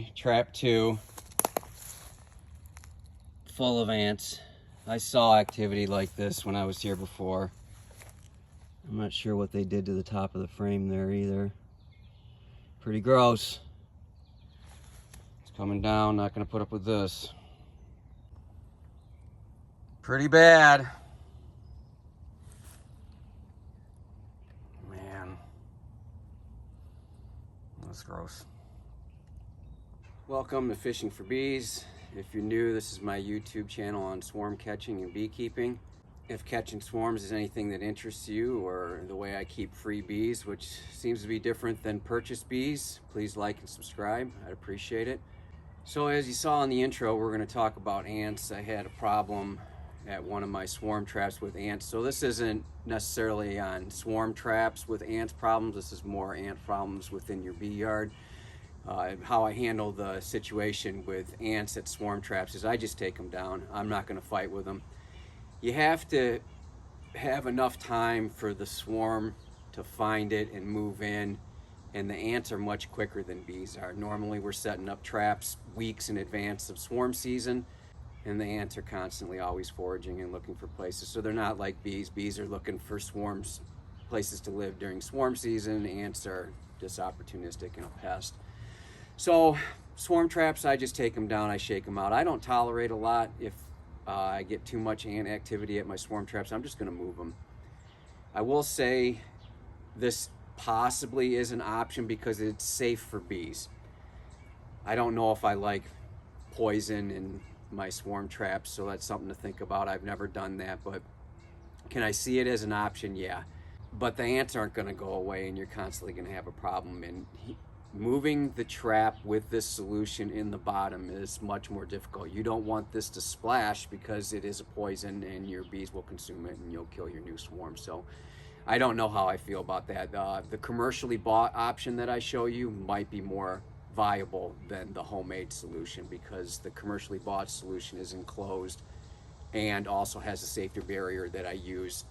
Trap 2, full of ants. I saw activity like this when I was here before. I'm not sure what they did to the top of the frame there either. Pretty gross. It's coming down, not gonna put up with this. Pretty bad. Man, that's gross. Welcome to Fishing for Bees. If you're new, this is my YouTube channel on swarm catching and beekeeping. If catching swarms is anything that interests you, or the way I keep free bees, which seems to be different than purchased bees, please like and subscribe. I'd appreciate it. So as you saw in the intro, we're going to talk about ants. I had a problem at one of my swarm traps with ants. So this isn't necessarily on swarm traps with ants problems. This is more ant problems within your bee yard. How I handle the situation with ants at swarm traps is I just take them down. I'm not going to fight with them. You have to have enough time for the swarm to find it and move in, and the ants are much quicker than bees are. Normally we're setting up traps weeks in advance of swarm season, and the ants are constantly always foraging and looking for places. So they're not like bees. Bees are looking for swarms, places to live during swarm season. Ants are just opportunistic and a pest. So swarm traps, I just take them down, I shake them out. I don't tolerate a lot. If I get too much ant activity at my swarm traps, I'm just gonna move them. I will say this possibly is an option because it's safe for bees. I don't know if I like poison in my swarm traps, so that's something to think about. I've never done that, but can I see it as an option? Yeah. But the ants aren't gonna go away, and you're constantly gonna have a problem. And moving the trap with this solution in the bottom is much more difficult. You don't want this to splash because it is a poison and your bees will consume it and you'll kill your new swarm. So I don't know how I feel about that. The commercially bought option that I show you might be more viable than the homemade solution, because the commercially bought solution is enclosed and also has a safety barrier that I use.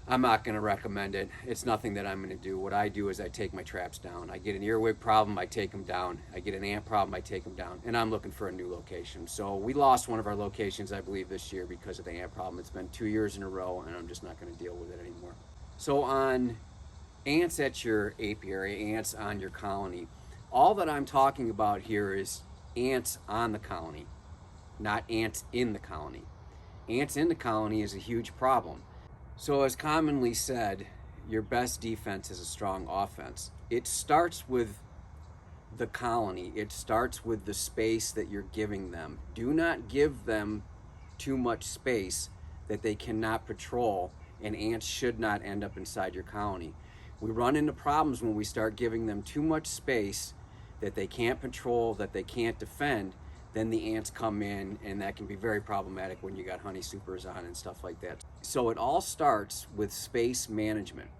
I'm not going to recommend it. It's nothing that I'm going to do. What I do is I take my traps down. I get an earwig problem, I take them down. I get an ant problem, I take them down. And I'm looking for a new location. So we lost one of our locations, I believe, this year because of the ant problem. It's been 2 years in a row, and I'm just not going to deal with it anymore. So on ants at your apiary, ants on your colony, all that I'm talking about here is ants on the colony, not ants in the colony. Ants in the colony is a huge problem. So as commonly said, your best defense is a strong offense. It starts with the colony. It starts with the space that you're giving them. Do not give them too much space that they cannot patrol, and ants should not end up inside your colony. We run into problems when we start giving them too much space that they can't patrol, that they can't defend. Then the ants come in, and that can be very problematic when you got honey supers on and stuff like that. So it all starts with space management.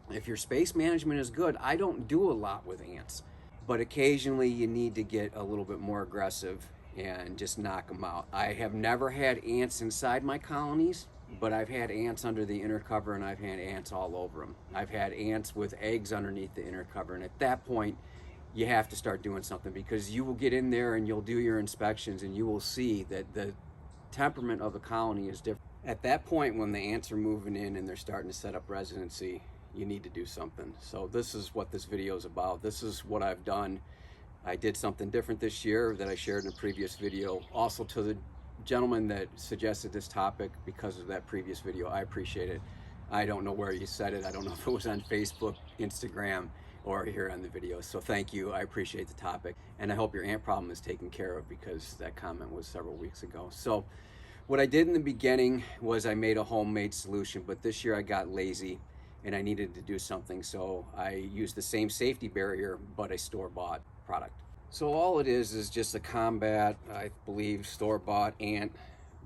If your space management is good, I don't do a lot with ants, but occasionally you need to get a little bit more aggressive and just knock them out. I have never had ants inside my colonies, but I've had ants under the inner cover, and I've had ants all over them. I've had ants with eggs underneath the inner cover, and at that point, you have to start doing something, because you will get in there and you'll do your inspections and you will see that the temperament of the colony is different. At that point, when the ants are moving in and they're starting to set up residency, you need to do something. So this is what this video is about. This is what I've done. I did something different this year that I shared in a previous video. Also, to the gentleman that suggested this topic because of that previous video, I appreciate it. I don't know where you said it. I don't know if it was on Facebook, Instagram, or here on the video. So thank you, I appreciate the topic. And I hope your ant problem is taken care of, because that comment was several weeks ago. So what I did in the beginning was I made a homemade solution, but this year I got lazy and I needed to do something. So I used the same safety barrier, but a store-bought product. So all it is just a combat, I believe, store-bought ant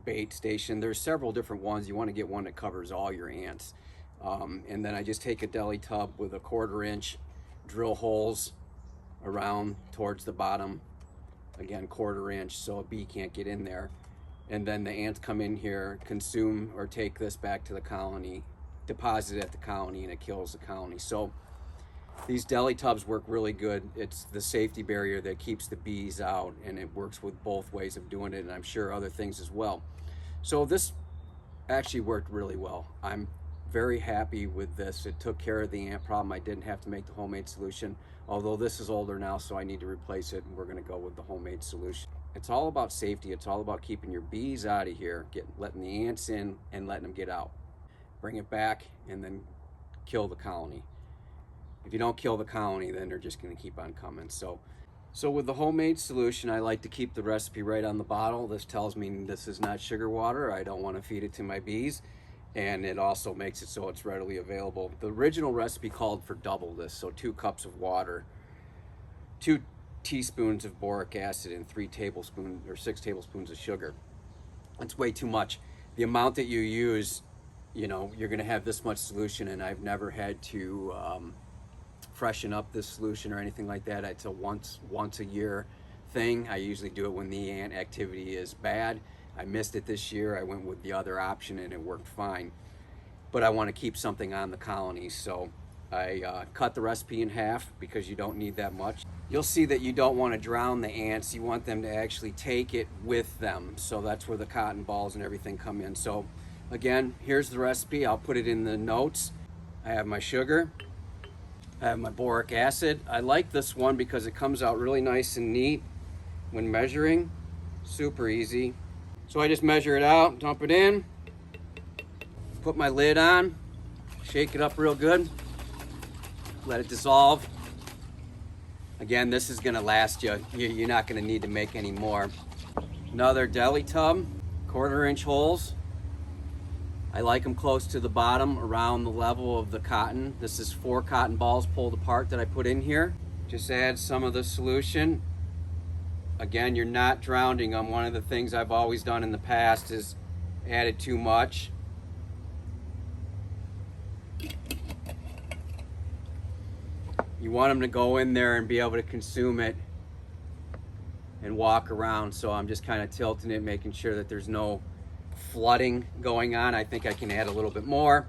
bait station. There's several different ones. You want to get one that covers all your ants. And then I just take a deli tub with a 1/4 inch, drill holes around towards the bottom, again 1/4 inch, so a bee can't get in there. And then the ants come in here, consume or take this back to the colony, deposit it at the colony, and it kills the colony. So These deli tubs work really good. It's the safety barrier that keeps the bees out, and it works with both ways of doing it, and I'm sure other things as well. So this actually worked really well. I'm very happy with this. It took care of the ant problem. I didn't have to make the homemade solution, although this is older now, so I need to replace it, and we're gonna go with the homemade solution. It's all about safety. It's all about keeping your bees out of here, letting the ants in and letting them get out. Bring it back and then kill the colony. If you don't kill the colony, then they're just gonna keep on coming. So with the homemade solution, I like to keep the recipe right on the bottle. This tells me this is not sugar water. I don't want to feed it to my bees. And it also makes it so it's readily available. The original recipe called for double this, so 2 cups of water, 2 teaspoons of boric acid, and 6 tablespoons of sugar. It's way too much. The amount that you use, you know, you're gonna have this much solution, and I've never had to freshen up this solution or anything like that. It's a once a year thing. I usually do it when the ant activity is bad. I missed it this year. I went with the other option and it worked fine. But I want to keep something on the colony, so I cut the recipe in half because you don't need that much. You'll see that you don't want to drown the ants. You want them to actually take it with them. So that's where the cotton balls and everything come in. So again, here's the recipe. I'll put it in the notes. I have my sugar. I have my boric acid. I like this one because it comes out really nice and neat when measuring. Super easy. So I just measure it out, dump it in, put my lid on, shake it up real good, let it dissolve. Again, this is gonna last you. You're not gonna need to make any more. Another deli tub, 1/4-inch holes. I like them close to the bottom, around the level of the cotton. This is 4 cotton balls pulled apart that I put in here. Just add some of the solution. Again, you're not drowning them. One of the things I've always done in the past is added too much. You want them to go in there and be able to consume it and walk around. So I'm just kind of tilting it, making sure that there's no flooding going on. I think I can add a little bit more.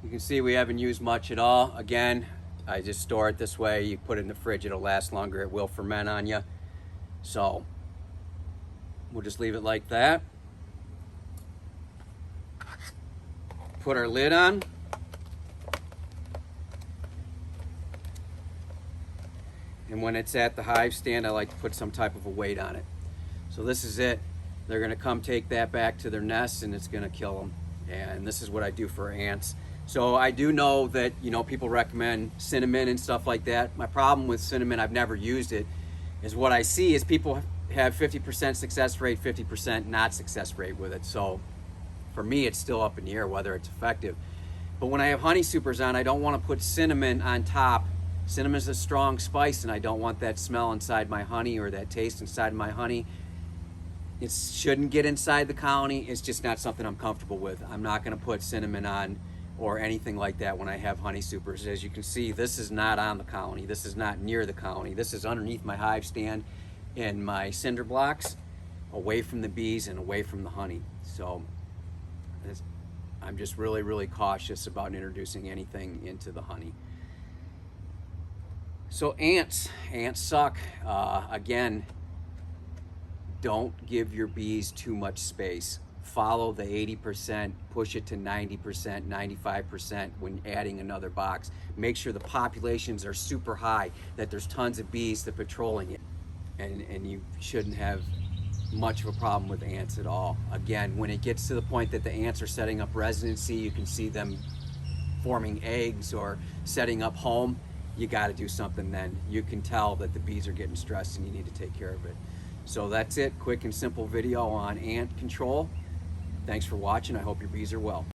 You can see we haven't used much at all. Again, I just store it this way. You put it in the fridge, it'll last longer. It will ferment on you. So we'll just leave it like that. Put our lid on. And when it's at the hive stand, I like to put some type of a weight on it. So this is it. They're gonna come take that back to their nests and it's gonna kill them. And this is what I do for ants. So I do know that, you know, people recommend cinnamon and stuff like that. My problem with cinnamon, I've never used it, is what I see is people have 50% success rate, 50% not success rate with it. So for me, it's still up in the air whether it's effective. But when I have honey supers on, I don't want to put cinnamon on top. Cinnamon is a strong spice and I don't want that smell inside my honey or that taste inside my honey. It shouldn't get inside the colony. It's just not something I'm comfortable with. I'm not gonna put cinnamon on or anything like that when I have honey supers. As you can see, this is not on the colony. This is not near the colony. This is underneath my hive stand and my cinder blocks, away from the bees and away from the honey. So I'm just really, really cautious about introducing anything into the honey. So ants suck. Again, don't give your bees too much space. Follow the 80%, push it to 90%, 95% when adding another box. Make sure the populations are super high, that there's tons of bees that are patrolling it. And you shouldn't have much of a problem with ants at all. Again, when it gets to the point that the ants are setting up residency, you can see them forming eggs or setting up home, you gotta do something then. You can tell that the bees are getting stressed and you need to take care of it. So that's it, quick and simple video on ant control. Thanks for watching. I hope your bees are well.